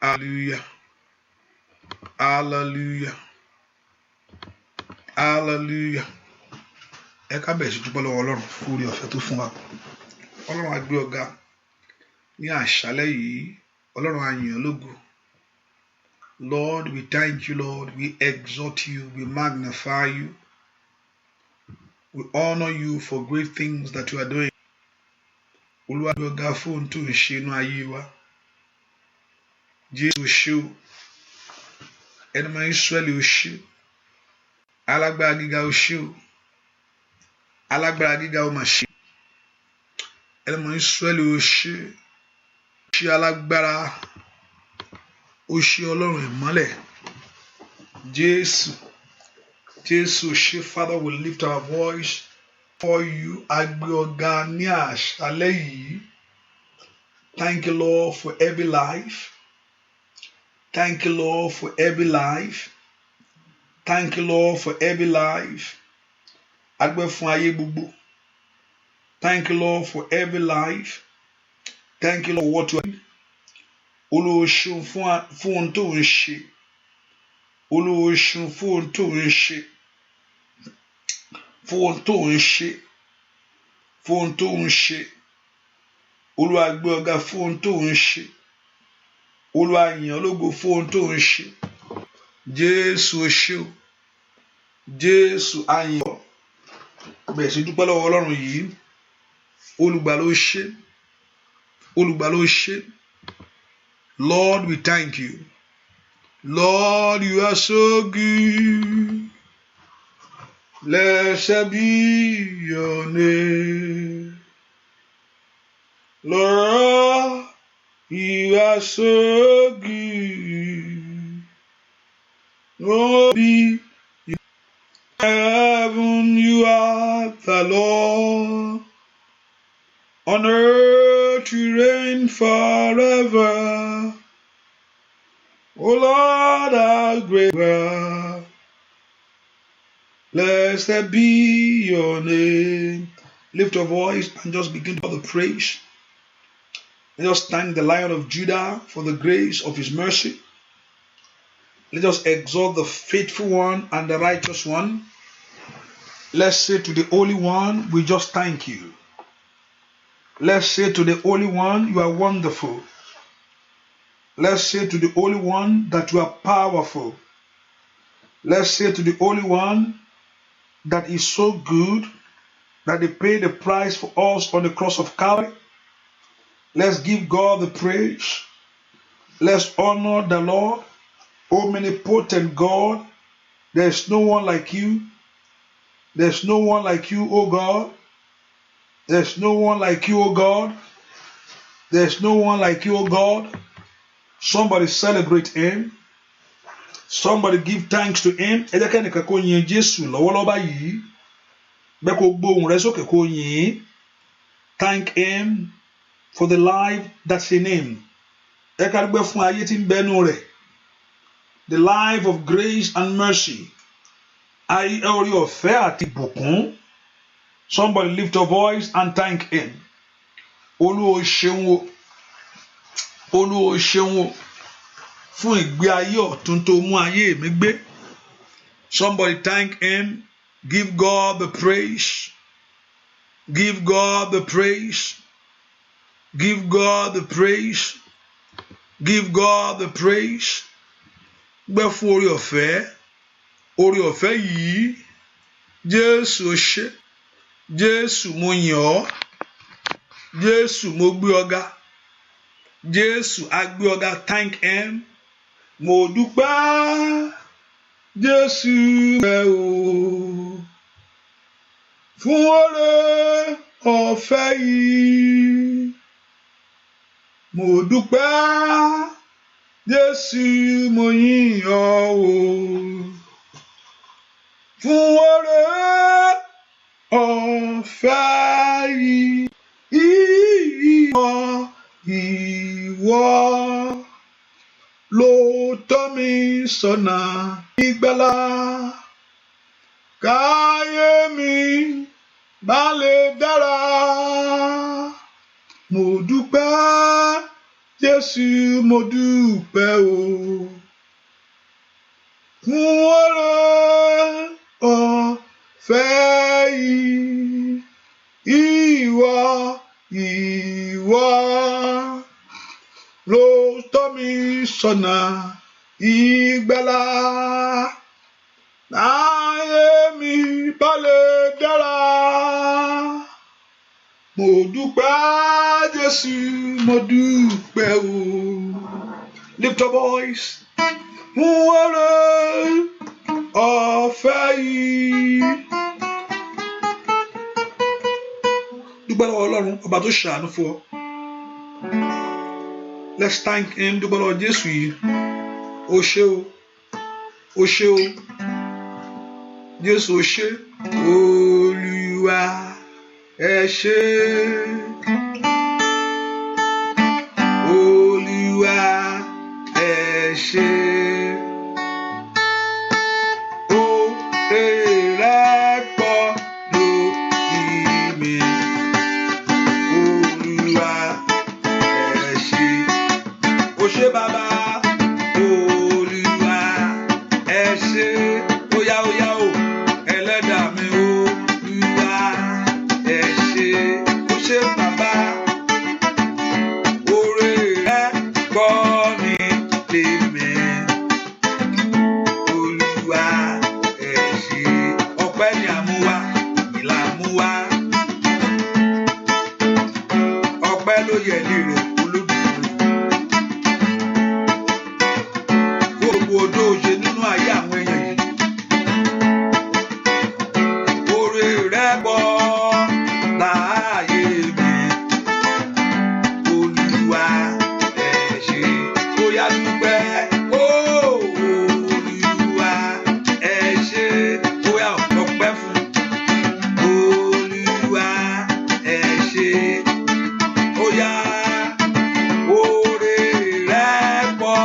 Hallelujah. Hallelujah. Hallelujah. Ẹ ká bẹ̀rẹ̀ sí dúpẹ́ lọ́wọ́ Ọlọ́run fún oore ọ̀fẹ́ tó fún wa. Ọlọ́run á gbé ọ̀gá ní àṣálẹ́ yìí. Ọlọ́run á yìn ọ́ lógo. Lord, we thank you, Lord. We exalt you. We magnify you. We honor you for great things that you are doing. Olúwa gbé ọ̀gá fún ohun tó ń ṣe inú ayé wa. Jésù ṣé o. Ẹni mọ Ísírẹ́lì ó ṣé. Alágbára gíga ó ṣé o. Alágbára gíga ó mà ṣe. Ẹni mọ Ísírẹ́lì ó ṣé. Ṣé alágbára ó ṣé Ọlọ́run ìmọ́lẹ̀. Jésù ṣé. Father, we lift our voice for you. A gbé ọ̀gá ní àṣálẹ́ yìí. Thank you, Lord, for every life. Thank you, Lord, for every life. Thank you, Lord, for every life. A gbé fún ayé gbogbo. Thank you, Lord, for every life. Thank you, Lord, for what you are doing. Olúwa ṣeun fún ohun tó ń ṣe. Olúwa ṣeun fún ohun tó ń ṣe. Fún ohun tó ń ṣe. Fún ohun tó ń ṣe. Olúwa gbé ọ̀gá fún ohun tó ń ṣe. Olúwa yìn ọ́ lógo fún ohun tó ń ṣe. Jésù ṣé o. Jésù a yìn ọ́. Bẹ̀rẹ̀ sí dúpẹ́ lọ́wọ́ Ọlọ́run yìí. Olùgbàlà ó ṣé. Olùgbàlà ó ṣé. Lord, we thank you. Lord, you are so good. Blessed be your name. Lord, you are so good. Lord, be heaven, you are the Lord. On earth you reign forever. O Lord, how great you are. Blessed be your name. Lift your voice and just begin to praise. Let us thank the Lion of Judah for the grace of his mercy. Let us exalt the faithful one and the righteous one. Let's say to the Holy One, we just thank you. Let's say to the Holy One, you are wonderful. Let's say to the Holy One that you are powerful. Let's say to the Holy One that is so good that they paid the price for us on the cross of Calvary. Let's give God the praise. Let's honor the Lord, omnipotent God. There's no one like you. There's no one like you, O God. There's no one like you, O God. There's no one like you, O God. Somebody celebrate him. Somebody give thanks to him. Ẹ jẹ́ kí ẹnìkan kó yin Jésù lọ́wọ́lọ́wọ́ báyìí. Bẹ́ẹ̀ kó gbóhùn rẹ̀ sókè kó yin. Thank him for the life that's in him. Ẹ ká dúpẹ́ fún ayé tí ń bẹ́nu rẹ̀. The life of grace and mercy. Ayé orí ọ̀fẹ́ àti ìbùkún. Somebody lift your voice and thank him. Olúwa ṣeun o. Olúwa ṣeun o. Fún ìgbé ayé ọ̀tun tó mú ayé mi gbé. Somebody thank him. Give God the praise. Give God the praise. Give God the praise. Give God the praise. Gbẹ́ fún orí ọ̀fẹ́. Orí ọ̀fẹ́ yìí. Jésù ṣé. Jésù mo yìn ọ́. Jésù mo gbé ọ̀gá. Jésù a gbé ọ̀gá. Thank him. Mo dúpẹ́. Jésù rẹ o. Fún oore ọ̀fẹ́ yìí. Mo dúpẹ́. Jésù mo yìn ọ́ o. Fún oore ọ̀fẹ́ yìí. Ìwọ ló tọ́ mi sọ́nà ìgbàlà. Káyé mi bá lè dára. Mo dúpẹ́ Jésù mo dúpẹ́ o. Fún oore ọ̀fẹ́ yìí, ìwọ ló tọ́ mi sọ́nà ìgbàlà. Ayé mi bá lè dára. Mo dúpẹ́ Jésù, mo dúpẹ́ o. Lift your voice. Fún oore ọ̀fẹ́ yìí. Dúpẹ́ lọ́wọ́ Ọlọ́run ọba tó ṣàánú fún ọ. Let's thank him. Dúpẹ́ lọ́wọ́ Jésù yìí. O ṣé o, o ṣé o, Jésù o ṣé. Olúwa ẹ ṣé. Olúwa ẹ ṣé. Baba, Olúwa ẹ ṣé, óyá óyá o, ẹlẹ́dàá mi Olúwa ẹ ṣé, ó ṣé bàbá, oore rẹ̀ pọ̀ ní tèmi, Olúwa ẹ ṣé, ọpẹ́ ni àmúwá, ìlà àmúwá, ọpẹ́ ló yẹ ní rẹ̀. Odò òjè nínú ayé àwọn èèyàn yìí. Oore rẹ̀ pọ̀ láàyè mi. Olúwa ẹ ṣé, ó yá dúpẹ́. Olúwa ẹ ṣé, ó yá ọpẹ́ fún. Olúwa ẹ ṣé, ó yá. Oore rẹ̀ pọ̀.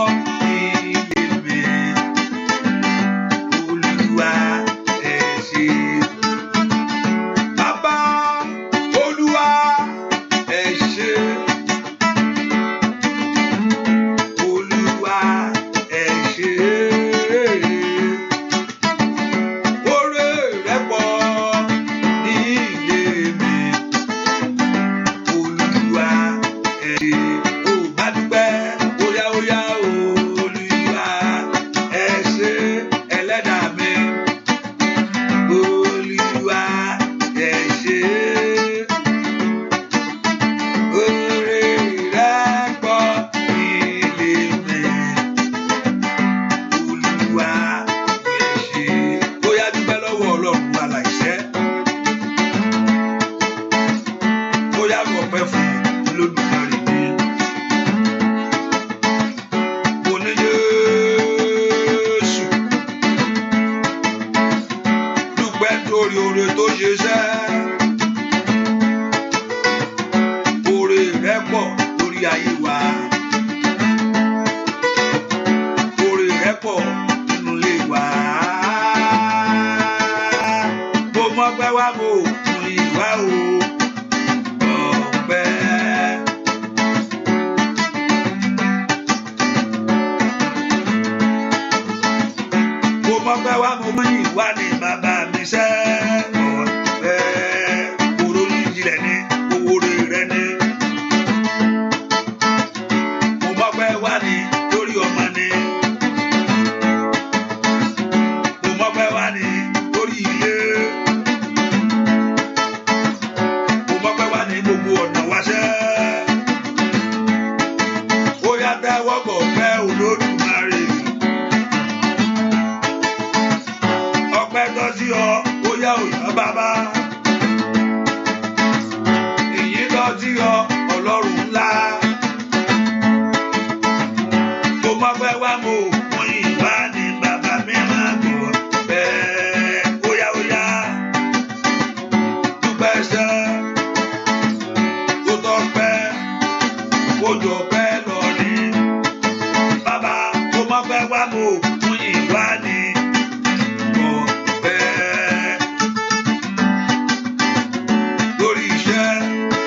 Lórí iṣẹ́,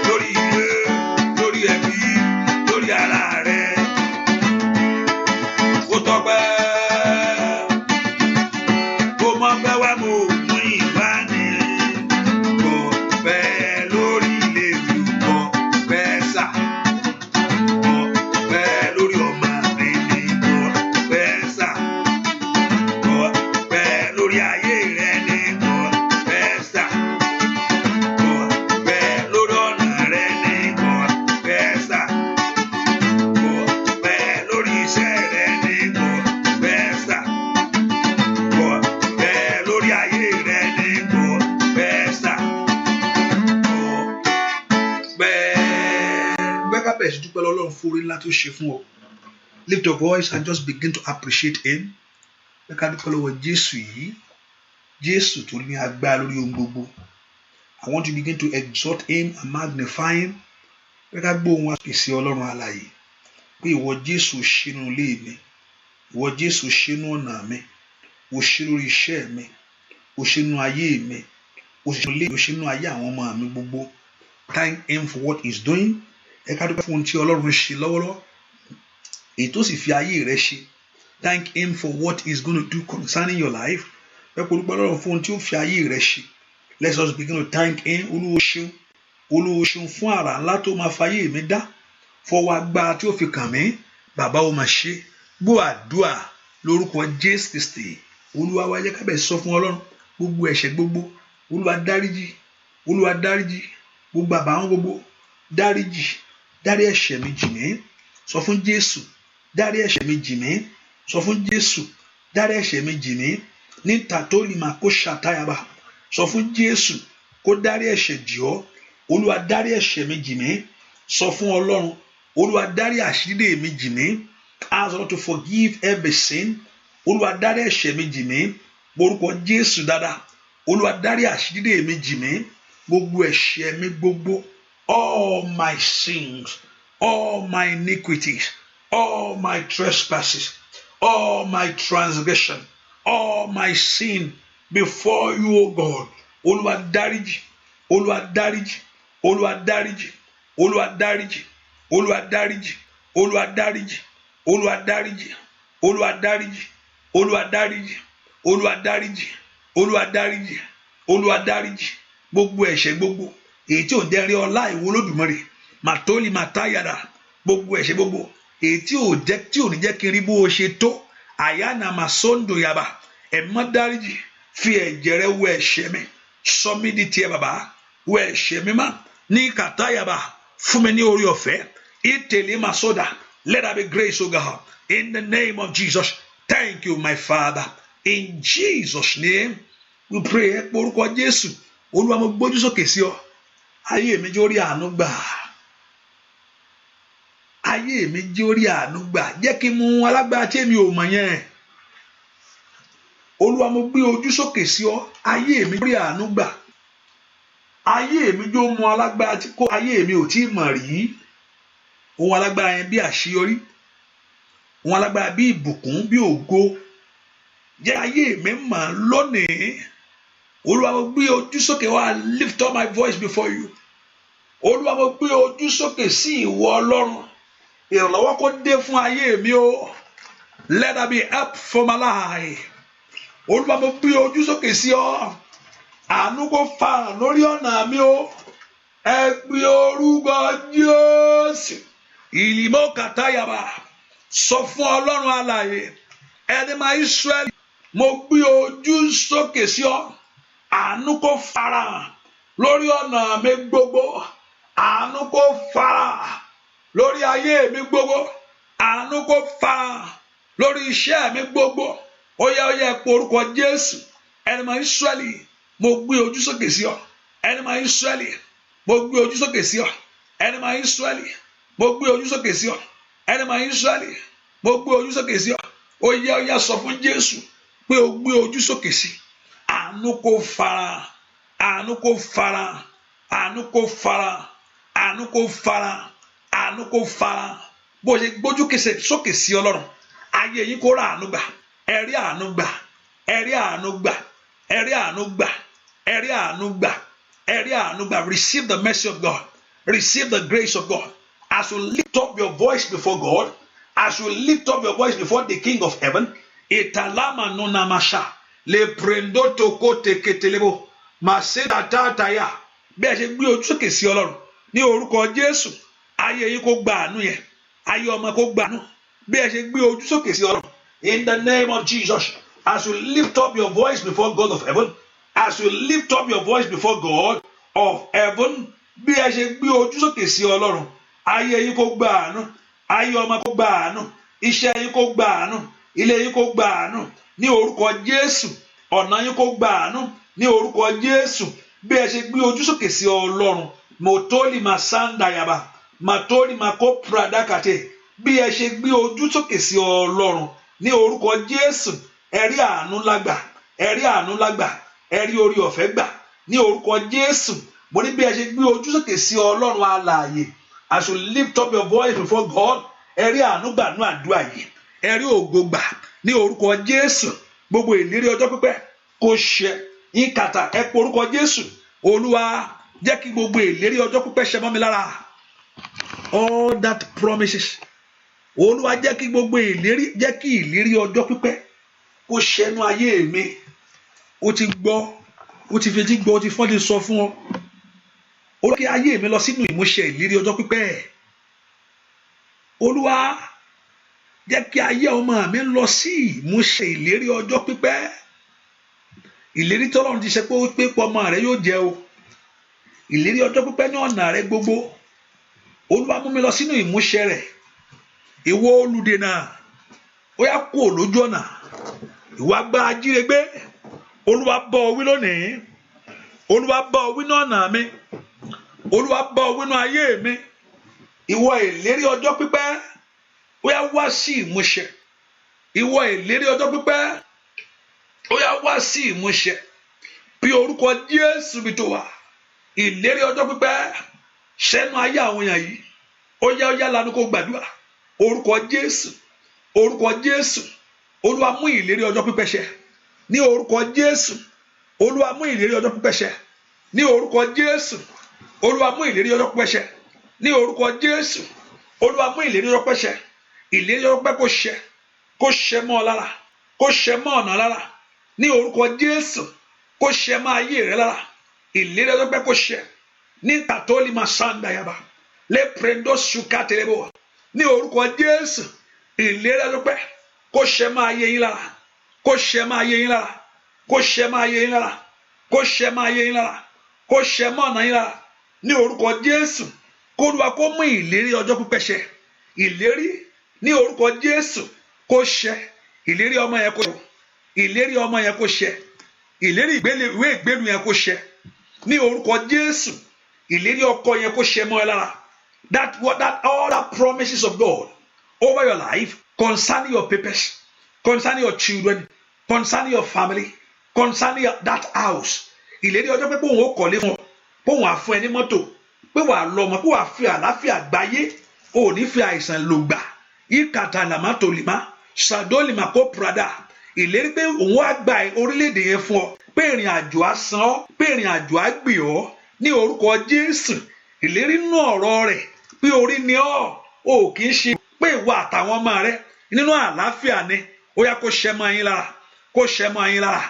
lórí ilé, lórí ẹbí, lórí ara rẹ. Lift your voice and just begin to appreciate him. I want to begin to exalt him and magnify him. Ìwọ Jésù ṣínú ilé mi, ìwọ Jésù ṣínú ọ̀nà mi, ó ṣínú iṣẹ́ mi, ó ṣínú ayé mi, ó ṣínú ayé àwọn ọmọ mi gbogbo. Thank him for what he's doing. Ẹ ká dúpẹ́ fún ohun tí Ọlọ́run ṣe lọ́wọ́lọ́wọ́. Èyí tó sì fi ayé rẹ ṣe. Thank him for what he's going to do concerning your life. Ẹ kò dúpẹ́ Ọlọ́run fún ohun tí ó fi ayé rẹ ṣe. Let's just begin to thank him. Olúwa ṣeun, Olúwa ṣeun fún àrà ńlá tó máa fayé mi dá. Fọwọ́ agbára tí ó fi kàn mí, bàbá ó máa ṣe. Gbọ́ àdúà lórúkọ Jésù Kristi. Olúwa wá jẹ́ ká bẹ̀ sọ fún Ọlọ́run gbogbo ẹ̀ṣẹ̀ gbogbo. Olúwa dáríjì, Olúwa dáríjì gbogbo àbàwọ́n gbogbo. Dáríjì, dárí ẹ̀ṣẹ̀ mi jì mí. Sọ fún Jésù, dárí ẹ̀ṣẹ̀ mi jì mí. Sọ fún Jésù, dárí ẹ̀ṣẹ̀ mi jì mí. Ní tàtólì máa kó ṣàtáyàbá. Sọ fún Jésù kó dárí ẹ̀ṣẹ̀ jì ọ́. Olúwa dárí ẹ̀ṣẹ̀ mi jì mí. Sọ fún Ọlọ́run, Olúwa dárí àṣírí mi jì mí. Ask God to forgive every sin. Olúwa dárí ẹ̀ṣẹ̀ mi jì mí. Orúkọ Jésù dáadáa. Olúwa dárí àṣírí mi jì mí. Gbogbo ẹ̀ṣẹ̀ mi gbogbo. All my sins, all my iniquities, all my trespasses, all my transgression, all my sin before you, O God. Olúwa dáríjì, Olúwa dáríjì, Olúwa dáríjì, Olúwa dáríjì, Olúwa dáríjì, Olúwa dáríjì, Olúwa dáríjì, Olúwa dáríjì, Olúwa dáríjì, Olúwa dáríjì, Olúwa dáríjì, Olúwa dáríjì, gbogbo ẹ̀ṣẹ̀ gbogbo èyí tí ò dẹ́rẹ́ ọlá ìwọ Olódùmarè màtólì màtáyàdà, gbogbo ẹ̀ṣẹ̀ gbogbo èyí tí ò ní jẹ́ kí n rí bó o ṣe tó àyànà màsóńdò yàbá ẹ̀mọ́ dáríjì, fi ẹ̀jẹ̀ rẹ wẹ ẹ̀ṣẹ̀ mi, sọ mí di tiẹ̀ bàbá, wẹ ẹ̀ṣẹ̀ mi mọ́ ní kàtáyàbá, fún mi ní orí ọ̀fẹ́ ìtẹ̀lé màsódà. Let there be grace, O God, in the name of Jesus. Thank you, my Father. In Jesus' name we pray. Ẹ pé orúkọ Jésù. Olúwa mo gbójú sókè sí ọ. Ayé mi jẹ́ orí àánú gbà. Ayé mi jẹ́ orí àánú gbà. Jẹ́ kí n mú alágbára tí èmi ò mọ̀ yẹn. Olúwa mo gbé ojú sókè sí ọ. Ayé mi jẹ́ orí àánú gbà. Ayé mi jẹ́ ohun alágbára tí kò ayé mi ò tí ì mọ̀ rí. Ohun alágbára yẹn bí àṣeyọrí. Ohun alágbára bí ìbùkún, bí ògo. Jẹ́ ayé mi mọ̀ lónìí. Olúwa mo gbé ojú sókè wá, lift up my voice before you. Olúwa mo gbé ojú sókè sí ìwọ Ọlọ́run. Ìrànlọ́wọ́ kó dé fún ayé mi o. Let there be help for my life. Olúwa mo gbé ojú sókè sí ọ. Àánú kó fà lórí ọ̀nà mi o. Ẹ gbé orúkọ Jésù. Ìlímọ̀ kàtáyàbá. Sọ fún Ọlọ́run alààyè. Ẹni máa Ísírẹ́lì. Mo gbé ojú sókè sí ọ. Àánú kó farahàn lórí ọ̀nà mi gbogbo. Àánú kó farahàn lórí ayé mi gbogbo. Àánú kó farahàn lórí iṣẹ́ mi gbogbo. Ó yẹ pé orúkọ Jésù. Ẹni máa Ísírẹ́lì. Mo gbé ojú sókè sí ọ. Ẹni máa Ísírẹ́lì. Mo gbé ojú sókè sí ọ. Ẹni máa Ísírẹ́lì. Mo gbé ojú sókè sí ọ. Ẹni máa Ísírẹ́lì. Mo gbé ojú sókè sí ọ. Ó yẹ sọ fún Jésù pé o gbé ojú sókè sí. Àánú kó farahàn, àánú kó farahàn, àánú kó farahàn, àánú kó farahàn, àánú kó farahàn. Bó ṣe gbójú sókè sí Ọlọ́run, ayé yín kó rà àánú gbà, ẹ rí àánú gbà, ẹ rí àánú gbà, ẹ rí àánú gbà, ẹ rí àánú gbà, ẹ rí àánú gbà. Receive the mercy of God, receive the grace of God. As you lift up your voice before God, As you lift up your voice before the King of heaven, italama nonamasha le prendo toko teketelebo maseda tataya. Bí ẹ ṣe gbé ojú sókè sí Ọlọ́run ní orúkọ Jésù, ayé yín kó gba àánú yẹn, ayé ọmọ kó gba àánú. Bí ẹ ṣe gbé ojú sókè sí Ọlọ́run, in the name of Jesus, as you lift up your voice before God of heaven, as you lift up your voice before God of heaven, bí ẹ ṣe gbé ojú sókè sí Ọlọ́run, ayé yín kó gba àánú, ayé ọmọ kó gba àánú, iṣẹ́ yín kó gba àánú, ilé yín kó gba àánú ní orúkọ Jésù, ọ̀nà yín kó gba àánú ní orúkọ Jésù. Bí ẹ ṣe gbé ojú sókè sí Ọlọ́run, motoli masanda yaba, matoli mako pradakate. Bí ẹ ṣe gbé ojú sókè sí Ọlọ́run ní orúkọ Jésù, ẹ rí àánú lágbà, ẹ rí àánú lágbà, ẹ rí orí ọ̀fẹ́ gbà ní orúkọ Jésù. Mo ní bí ẹ ṣe gbé ojú sókè sí Ọlọ́run alààyè, as you lift up your voice before God, ẹ rí àánú gbà ní àdúrà yìí, ẹ rí ògo gbà ní orúkọ Jésù. Gbogbo ìlérí ọjọ́ pípẹ́ kó ṣẹ. Ìkàtà ẹ pé orúkọ Jésù. Olúwa jẹ́ kí gbogbo ìlérí ọjọ́ pípẹ́ ṣẹ mọ́ mi lára. All that promises. Olúwa jẹ́ kí gbogbo ìlérí, jẹ́ kí ìlérí ọjọ́ pípẹ́ kó ṣẹnu ayé mi. Ó ti gbọ́, ó ti fetí gbọ́, ó ti fọ́n ti sọ fún ọ. Olúwa kí ayé mi lọ sínú ìmúṣẹ ìlérí ọjọ́ pípẹ́. Olúwa jẹ́ kí ayé ọmọ mi lọ sí ìmúṣẹ ìlérí ọjọ́ pípẹ́. Ìlérí tí Ọlọ́run ti ṣe pé ó pé pọ̀ ọmọ rẹ yóò jẹ o. Ìlérí ọjọ́ pípẹ́ ní ọ̀nà rẹ gbogbo. Olúwa mú mi lọ sínú ìmúṣẹ rẹ̀. Ìwọ olùdènà, ó yá kúrò lójú ọ̀nà. Ìwọ agbára ajírégbé, Olúwa bá ọ wí lónìí. Olúwa bá ọ wí ní ọ̀nà mi. Olúwa bá ọ wí ní ayé mi. Ìwọ ìlérí ọjọ́ pípẹ́, ó yá wá sí ìmúṣẹ. Ìwọ ìlérí ọjọ́ pípẹ́, ó yá wá sí ìmúṣẹ. Bí orúkọ Jésù bí tó wà, ìlérí ọjọ́ pípẹ́ ṣẹ́nu ayé àwọn èèyàn yìí. Ó yá lanu kó gbàdúrà. Orúkọ Jésù, orúkọ Jésù. Olúwa mú ìlérí ọjọ́ pípẹ́ ṣẹ. Ní orúkọ Jésù, Olúwa mú ìlérí ọjọ́ pípẹ́ ṣẹ. Ní orúkọ Jésù, Olúwa mú ìlérí ọjọ́ pípẹ́ ṣẹ. Ní orúkọ Jésù, Olúwa mú ìlérí ọjọ́ pípẹ́ ṣẹ. Ìlérí ọjọ́ pípẹ́ kó ṣẹ mọ́ ọ lára, kó ṣẹ mọ́ ọ̀nà lára. Ní orúkọ Jésù, kó ṣẹ mọ́ ayé rẹ lára. Ìlérí ọjọ́ pípẹ́ kó ṣẹ. Ní katoli masanda yaba, le prendo sukaterebo. Ní orúkọ Jésù, ìlérí ọjọ́ pípẹ́ kó ṣẹ mọ́ ayé yín lára, kó ṣẹ mọ́ ayé yín lára, kó ṣẹ mọ́ ayé yín lára, kó ṣẹ mọ́ ayé yín lára, kó ṣẹ mọ́ ọ̀nà yín lára. Ní orúkọ Jésù, kó Olúwa kó mú ìlérí ọjọ́ pípẹ́ ṣẹ. Ìlérí ní orúkọ Jésù kó ṣẹ. Ìlérí ọmọ yẹn kó ṣẹ. Ìlérí ọmọ yẹn kó ṣẹ. Ìlérí ìwé ìgbélu yẹn kó ṣẹ. Ní orúkọ Jésù, ìlérí ọkọ yẹn kó ṣẹ mọ́ ẹ lára. That all that promises of God over your life, concerning your papers, concerning your children, concerning your family, concerning that house. Ìlérí ọjọ́ pé òun ó kọ́lé fún ọ, pé òun á fún ẹ ní mọ́tò, pé wàá lọ ọmọ, pé wàá fi àlàáfíà gbáyé, ò ní fi àìsàn lò gbà. Ìkàtà làmátò lìmá, ṣàdólìmá kó prada. Ìlérí pé òun á gba orílẹ̀-èdè yẹn fún ọ, pé ìrìn àjò á san ọ́, pé ìrìn àjò á gbé ọ. Ní orúkọ Jésù, ìlérí nínú ọ̀rọ̀ rẹ̀ pé orí ni ọ́, ò kì í ṣe pé ìwà àtàwọn ọmọ rẹ nínú àlàáfíà ni. Ó yá kó ṣẹ mọ́ yín lára, kó ṣẹ mọ́ yín lára,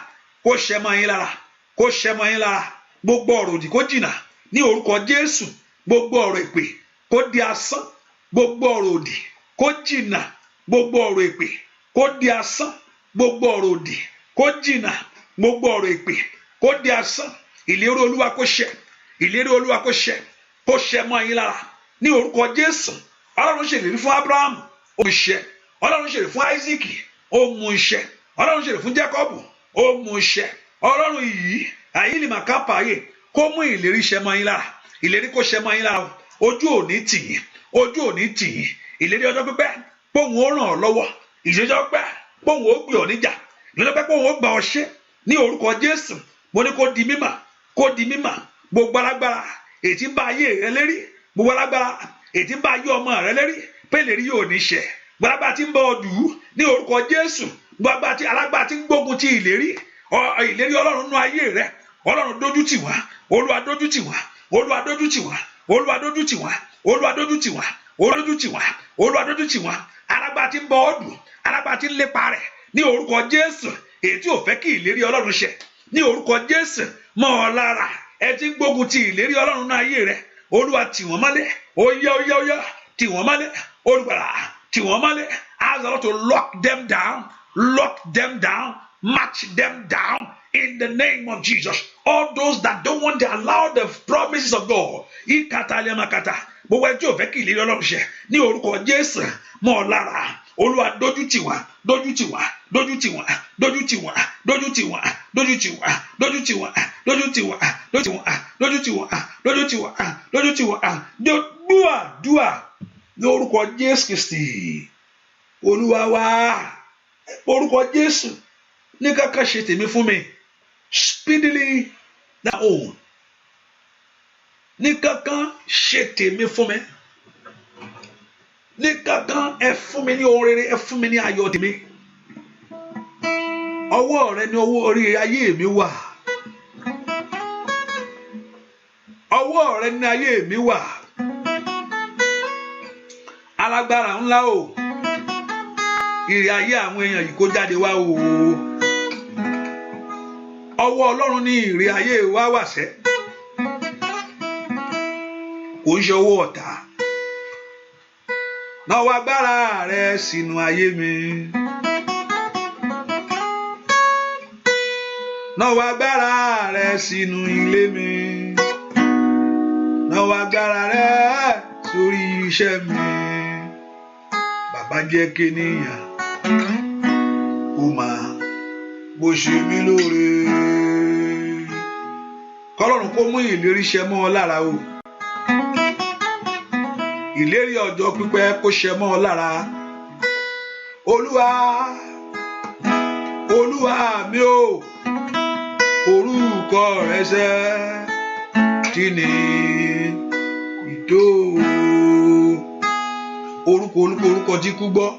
kó ṣẹ mọ́ yín lára, kó ṣẹ mọ́ yín lára. Gbogbo ọ̀rọ̀ òdì kó jìnnà ní orúkọ Jésù. Gbogbo ọ̀rọ̀ èpè kó di asán. Gbogbo ọ̀rọ̀ òdì kó jìnnà. Gbogbo ọ̀rọ̀ èpè kó di asán. Gbogbo ọ̀rọ̀ òdì kó jìnnà. Gbogbo ọ̀rọ̀ èpè kó di asán. Ìlérí Olúwa kó ṣẹ. Ìlérí Olúwa kó ṣẹ. Kó ṣẹ mọ́ yín lára ní orúkọ Jésù. Ọlọ́run ṣèlérí fún Abraham, ó mú iṣẹ́. Ọlọ́run ṣèlérí fún Isaac, ó mú iṣẹ́. Ọlọ́run ṣèlérí fún Jacob, ó mú iṣẹ́. Ọlọ́run yìí àyílì màkàpààyè kó mú ìlérí ṣẹ mọ́ yín lára. Ìlérí kó ṣẹ mọ́ yín lára. Ojú òní tì yín, ojú òní tì yín. Ìlérí ọjọ́ pípẹ́ póun ó ràn ọ́ lọ́wọ́. Ìlérí ọjọ́ pípẹ́ póun ó gbé ọ níjà. Ìlérí ọjọ́ pípẹ́ póun ó gbà ọ ṣe ní orúkọ Jésù. Mo ní kó di mímọ̀, kó di mímọ̀. Gbogbo alágbára ètí ń bá ayé rẹ lérí, gbogbo alágbára ètí ń bá ayé ọmọ rẹ lérí, pé ìlérí yóò ní ṣẹ. Gbogbo alágbára tí ń bá ọ dù ní orúkọ Jésù. Gbogbo alágbára tí ń gbógun ti ìlérí Ọlọ́run nú ayé rẹ. Ọlọ́run dójú tì wá. Olúwa dójú tì wá. Olúwa dójú tì wá. Olúwa dójú tì wá. Olúwa dójú tì wá. Olúwa dójú tì wá. Olúwa dójú tì wá. alágbára tí ń bọ ọ́ dù, alágbára tí ń lépa rẹ̀ ní orúkọ Jésù, èyí tí ò fẹ́ kí ìlérí Ọlọ́run ṣẹ ní orúkọ Jésù mọ́ ọ lára. Ẹ tí ń gbógun ti ìlérí Ọlọ́run náà ayé rẹ̀, Olúwa tì wọ́n mọ́lẹ̀, ó yá tì wọ́n mọ́lẹ̀, Olùgbàlà tì wọ́n mọ́lẹ̀. Ask the Lord to lock them down, march them down in the name of Jesus. All those that don't want to allow the promises of God, gbogbo ẹjọ́ ò fẹ́ kí ìlérí Ọlọ́run ṣẹ ní orúkọ Jésù mọ́ ọ lára. Olúwa dójú tì wọ́n, dójú tì wọ́n, dójú tì wọ́n, dójú tì wọ́n, dójú tì wọ́n, dójú tì wọ́n, dójú tì wọ́n, dójú tì wọ́n, dójú tì wọ́n, dójú tì wọ́n, dójú tì wọ́n, dójú tì wọ́n. Dúà ní orúkọ Jésù Kristi Olúwa wa. Orúkọ Jésù ní kankan ṣe tèmi fún mi speedily now. Ní kankan ṣe tèmi fún mi. Ní kankan ẹ fún mi ní ohun rere, ẹ fún mi ní ayọ̀ tèmi. Ọwọ́ rẹ ni owó orí ayé mi wà. Ọwọ́ rẹ ni ayé mi wà. Alágbára ńlá o, ìrì ayé àwọn èèyàn yìí kó jáde wá o. Ọwọ́ Ọlọ́run ní ìrì ayé wa wà sẹ́, kò ń ṣe owó ọ̀tá. Náwó agbára rẹ sínú ayé mi. Náwó agbára rẹ sínú ilé mi. Náwó agbára rẹ sórí iṣẹ́ mi. Bàbá jẹ́ kéèyàn kó máa bó ṣe mí lóore. Kọ́lọ́run kó mú ìlérí ṣẹ mọ́ ọ lára o. Ìlérí ọjọ́ pípẹ́ kó ṣẹ mọ́ ọ lára. Olúwa, Olúwa mi o, orúkọ rẹ sẹ́ kí ni ìdó. Orúkọ tí kú gbọ́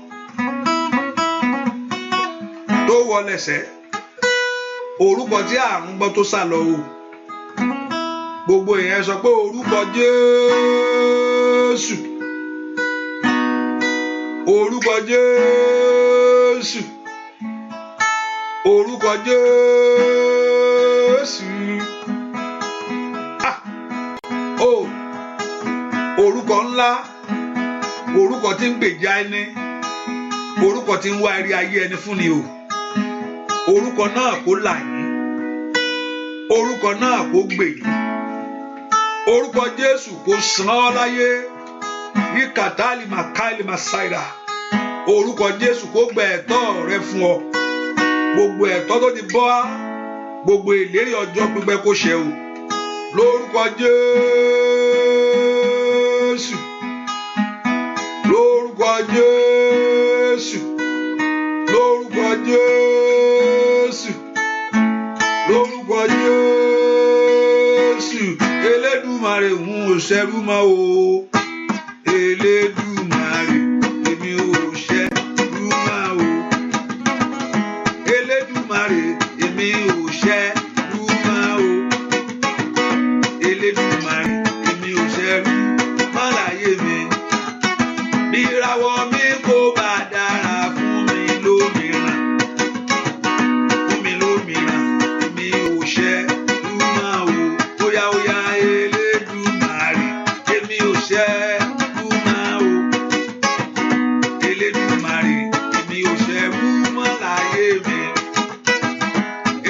tó wọlé sẹ́, orúkọ tí àrùn gbọ́ tó sá lọ o. Gbogbo èèyàn sọ pé orúkọ Jésù, orúkọ Jésù, orúkọ Jésù. Orúkọ ńlá, orúkọ tí ń gbèjà ẹni, orúkọ tí ń wá eré ayé ẹni fún ni o. Orúkọ náà kó là yín, orúkọ náà kó gbè yín. Orúkọ Jésù kó san ọ́ láyé. Ìkàtàlì màkàlì màsáìrà. Orúkọ Jésù kó gba ẹ̀tọ́ rẹ fún ọ. Gbogbo ẹ̀tọ́ tó ti bọ́, gbogbo ìlérí ọjọ́ pípẹ́ kó ṣẹ o. Lórúkọ Jésù, lórúkọ Jésù, lórúkọ Jésù, lórúkọ Jésù. Elédùmarè ń ṣẹrú mọ́ o. Elédùmarè èmi ò ṣẹrú mọ́ o. Elédùmarè èmi ò ṣẹrú mọ́ o. Elédùmarè èmi ò ṣẹrú mọ́ láyé mi. Bí ìràwọ̀ mi kò bá dára fún mi lómìíràn, fún mi lómìíràn, èmi ò ṣẹrú mọ́ o. Óyá óyá Elédùmarè èmi ò ṣẹrú mọ́ o. Elédùmarè èmi ò ṣẹrú mọ́ láyé mi.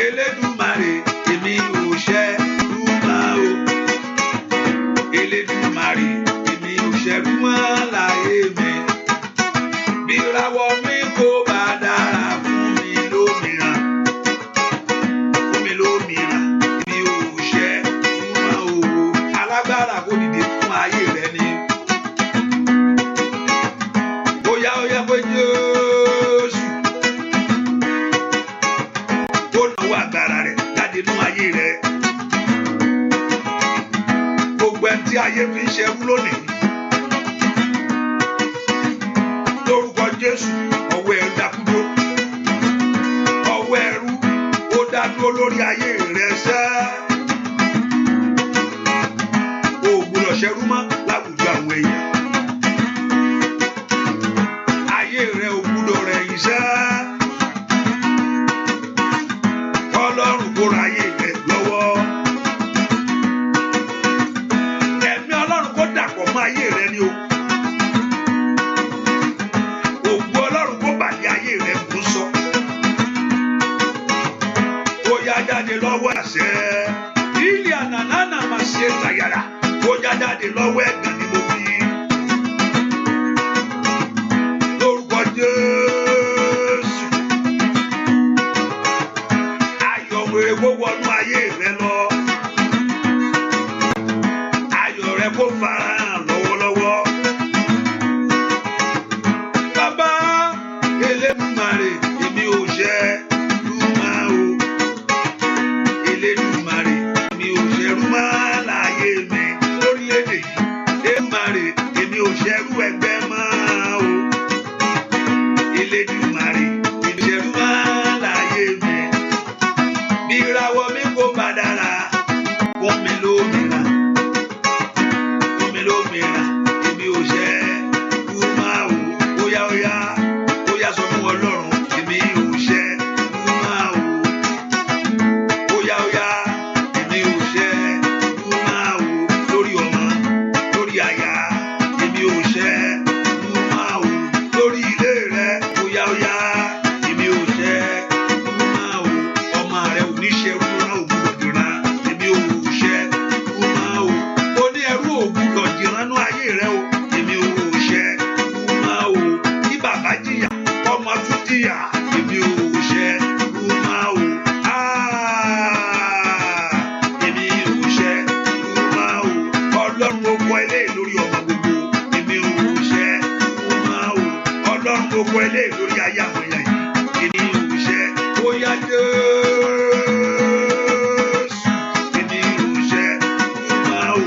Elédùmarè èmi ò ṣẹrú mọ́ o. Elédùmarè èmi ò ṣẹrú mọ́ láyé mi. Bí ìràwọ̀ mi kò bá dára fún mi lómìíràn, fún mi lómìíràn, èmi ò ṣẹrú mọ́ o. Alágbára kò dìde fún ayé rẹ ni. Óyá óyá pé Jésù kó náwó agbára rẹ̀ jáde nínú ayé rẹ̀. Gbogbo ẹni tí ayé fi ń ṣẹrú lónìí, lórúkọ Jésù, ọwọ́ ẹrú dákúrò. Ọwọ́ ẹrú ó dá dúró lórí ayé rẹ̀ sẹ́. O ò gbọdọ̀ ṣẹrú mọ́ láwùjọ àwọn èèyàn. Ayé àṣẹ. Ilé ànànà máa ṣe tàyàrà. Ó jáde lọ́wọ́ ẹ̀gàn ni mo bí. Lórúkọ Jésù. Ayọ̀ wèrè kó wọnú ayé rẹ lọ. Ayọ̀ rẹ kó farahàn lọ́wọ́lọ́wọ́. Bàbá Elédùmarè, èmi ò ṣẹ̀ rúmà o. Elédùmarè, èmi ò ṣẹ̀ rúmà láyé mi lórílẹ̀-èdè yìí. Elédùmarè, èmi ò ṣẹ̀rú ẹgbẹ́ mọ́ o. Elédùmarè, èmi ò ṣẹ̀rú mọ́ láyé mi. Bí ìràwọ̀ mi kò bá dára, fún mi lómìnira. Fún mi lómìnira, èmi ò ṣẹ̀rú mọ́ o. Óyá óyá, óyá sọ fún Ọlọ́run, èmi ò ṣẹ̀rú mọ́ o. Óyá óyá, èmi ò ṣẹ̀rú mọ́ o. Lórí ọmọ, lórí aya, èmi ò ṣẹ̀rú mọ́ o. Lórí ilé rẹ, óyá óyá, èmi ò ṣẹ̀rú mọ́ o. Ọmọ rẹ ò ní ṣẹrú rán ògbúdọ̀ dìran, èmi ò ṣẹ̀rú mọ́ o. Ó ní ẹrú ògbúdọ̀ dìran nú ayé rẹ o, èmi ò ṣẹ̀rú mọ́ o. Kí bàbá jìyà, ọmọ tún jìyà, èmi ò ṣẹ̀rú mọ́ o. Èmi ò ṣẹ̀rú mọ́ o. Ọlọ́run ó kọ́ ilé lórí ọmọ gbogbo, èmi ò ṣẹ̀rú mọ́ o. Ọlọ́run ó kọ́ ilé lórí ayé àwọn èèyàn yìí, èmi ò ṣẹ̀rú. Ó yá Jésù, èmi ò ṣẹ̀rú mọ́ o.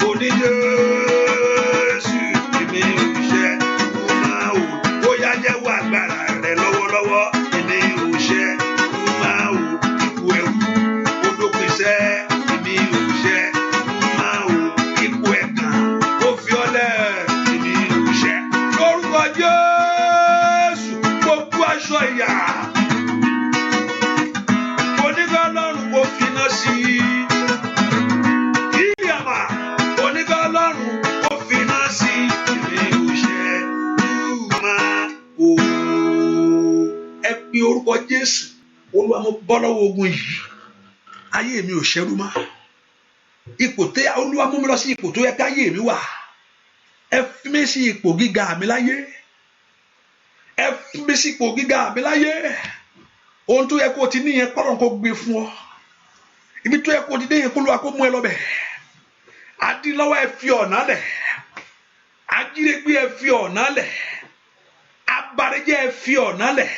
Oní Jésù, èmi ò ṣẹ̀rú mọ́ o. Ó yá jẹ́wọ́ agbára rẹ lọ́wọ́lọ́wọ́, èmi ò ṣẹ̀rú mọ́ o. Ikú ẹrú, ó dópin sẹ́, èmi ò ṣẹ̀rú mọ́ o. Ikú ẹ̀gàn, ó fi ọ́lẹ̀, èmi ò ṣẹ̀. Lórúkọ Jésù, gbogbo aṣọ ìyà. Onígbà Ọlọ́run kò finá sí i. Ìyàmà, onígbà Ọlọ́run kò finá sí i. Èmi ò ṣẹ̀rú mọ́ o. Ẹ pe orúkọ Jésù. Olúwa, mo bọ́ lọ́wọ́ ogun yìí. Ayé mi ò ṣẹrú mọ́. Ipò tẹ Olúwa mú mi lọ sí ipò tó yẹ káyé mi wà. Ẹ fi mí sí ipò gíga mi láyé. Ẹ fi mí sí ipò gíga mi láyé. Ohun tó yẹ kó o ti níyẹn kọ́lọ́n kó gbé fún ọ. Ibi tó yẹ kó o ti níyẹn kó Olúwa kó mú ẹ lọ bẹ̀. Adílọ́wọ́ ẹ fi ọ̀nà lẹ̀. Ajírégbé ẹ fi ọ̀nà lẹ̀. Abarẹ́jẹ́ ẹ fi ọ̀nà lẹ̀.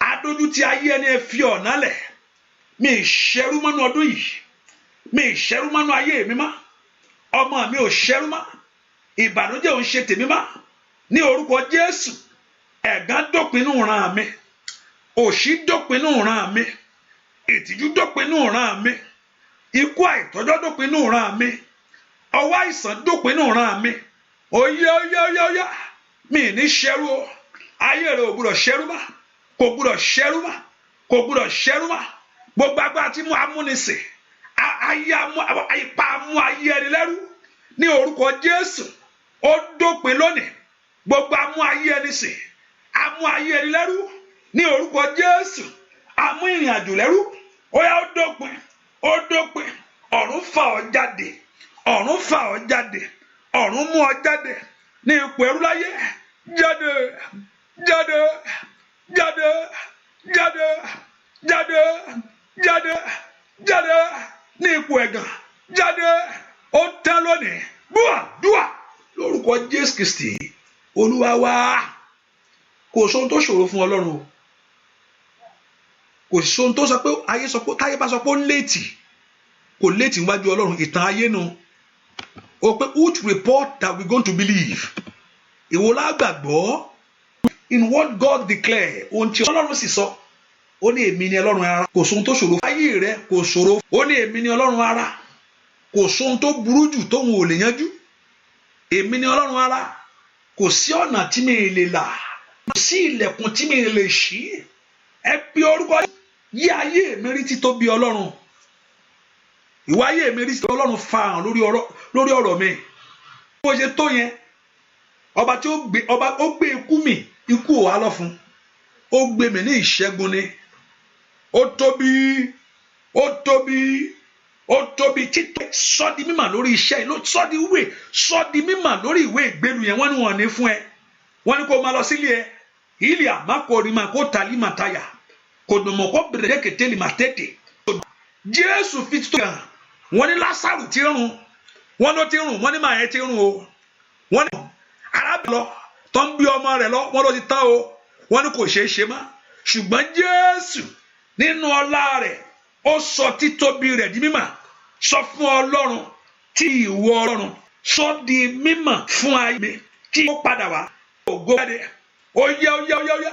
Adójútì ayé ẹni ẹ fi ọ̀nà lẹ̀. Mi ì ṣẹrú mọ́nú ọdún yìí. Mi ì ṣẹrú mọ́nú ayé mi mọ́. Ọmọ mi ò ṣẹrú mọ́. Ìbànújẹ́ ò ń ṣe tèmi mọ́. Ní orúkọ Jésù, ẹ̀gàn dópin nínú ìran mi. Òṣì dópin nínú ìran mi. Ìtìjú dópin nínú ìran mi. Ikú àìtọ́jọ́ dópin nínú ìran mi. Ọwọ́ àìsàn dópin nínú ìran mi. Oyá. Mi ì ní ṣẹrú o. Ayé rẹ ò gbúdọ̀ ṣẹrú mọ́. Kò gbúdọ̀ ṣẹrú mọ́. Kò gbúdọ̀ ṣẹrú mọ́. Gbogbo agbára tí mú amúnisìn. Ipa mú ayé ẹni lẹ́rú. Ní orúkọ Jésù, ó dópin lónìí. Gbogbo amú ayé ẹni sìn. Amú ayé ẹni lẹ́rú. Ní orúkọ Jésù, amú ìrìn àjò lẹ́rú. Ó yá, ó dópin. Ó dópin. Ọ̀run fà ọ́ jáde. Ọ̀run fà ọ́ jáde. Ọ̀run mú ọ jáde. Ní ipò ẹrú láyé. Jáde. Jáde. Jáde. Jáde. Jáde. Jáde. Jáde. Ní ipò ẹ̀gàn. Jáde. Ó tán lónìí. Dúà lórúkọ Jésù Kristi Olúwa wa. Kò sóhun tó ṣòro fún Ọlọ́run o. Kò sóhun tó sọ pé táyé bá sọ pé ó léètì. Kò léètì níwájú Ọlọ́run. Ìtàn ayé nu. O pé which report that we going to believe? Ìwọ la gbàgbọ́ in what God declare. Ohun tí Ọlọ́run sì sọ. Ó ní èmi ni Ọlọ́run ara. Kò sóhun tó ṣòro. Ayé rẹ kò ṣòro. Ó ní èmi ni Ọlọ́run ara. Kò sóhun tó burú jù tóun ò lè yanjú. Èmi ni Ọlọ́run ara. Kò sí ọ̀nà tí mi lè là. Kò sí ilẹ̀kùn tí mi lè ṣí. Ẹ pe orúkọ yí ayé mi rí títóbi Ọlọ́run. Ìwà ayé mi rí títóbi Ọlọ́run farahàn lórí ọ̀rọ̀ mi. Bó ṣe tó yẹn, ọba tí ó gbé ikú mi, ikú ò wá lọ fún. Ó gbé mi ní ìṣẹ́gun ni. Ó tóbi. ó tóbi títọ́ sọ di mímọ̀ lórí iṣẹ́ ló sọ di mímọ̀ lórí ìwé ìgbélu yẹn wọ́n ní wọ́n ní fún ẹ wọ́n ní kó máa lọ sílé ẹ ilé àmàkòrìmà kó tàlí màtáyà kò dùnmọ̀ kó bèrè kété mà tètè Jésù fi tó kàn wọ́n ní Lásárù ti rùn wọ́n ló ti rùn wọ́n ní màá yẹn ti rùn o wọ́n ní arábìnrin lọ tó ń bí ọmọ rẹ̀ lọ wọ́n ló ti tán o wọ́n ní kò ṣeé ṣe mọ́ ṣùgbọ́n Jésù nínú ọlá rẹ̀ ó sọ títóbi rẹ̀ di mímọ̀ sọ fún Ọlọ́run tí ìwọ Ọlọ́run sọ di mímọ̀ fún ayé mi tí ó padà wá ògo jáde ó yá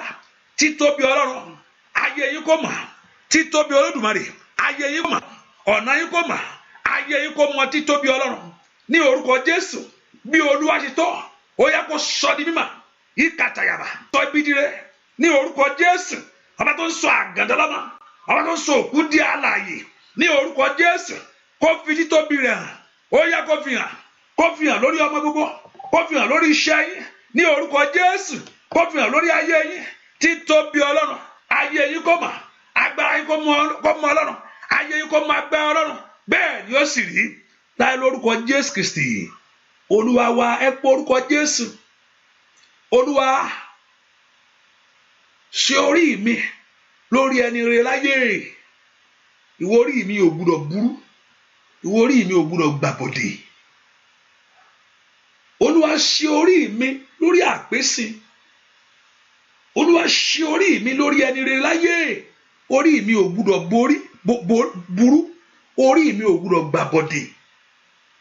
títóbi Ọlọ́run ayé yín kò mọ̀ títóbi Olódùmarè ayé yín kò mọ̀ ọ̀nà yín kò mọ̀ ayé yín kò mọ̀ títóbi Ọlọ́run ní orúkọ Jésù bí Olúwa ṣe tọ́ ó yẹ kó sọ di mímọ̀ ìkàtàyàbà sọ ibi dire ní orúkọ Jésù ọba tó ń sọ àgàndọ́lọ́mọ ọba tó ń sọ òkú di alààyè ní orúkọ Jésù kó fi títóbi rẹ̀ hàn ó yẹ kó fi hàn lórí ọmọ gbogbo kó fi hàn lórí iṣẹ́ yín ní orúkọ Jésù kó fi hàn lórí ayé yín títóbi Ọlọ́run ayé yín kó mọ̀ agbára yín kó mọ̀ Ọlọ́run ayé yín kó mọ̀ agbára Ọlọ́run bẹ́ẹ̀ ni ó sì rí láì lórúkọ Jésù Kristi Olúwa wa ẹ pé orúkọ Jésù Olúwa ṣe orí mi lórí ẹni rere láyé ìwọ orí mi ò gbúdọ̀ burú ìwọ orí mi ò gbúdọ̀ gbàbọ̀dè Olúwa ṣe orí mi lórí àpèsè Olúwa ṣe orí mi lórí ẹni rere láyé orí mi ò gbúdọ̀ burú orí mi ò gbúdọ̀ gbàbọ̀dè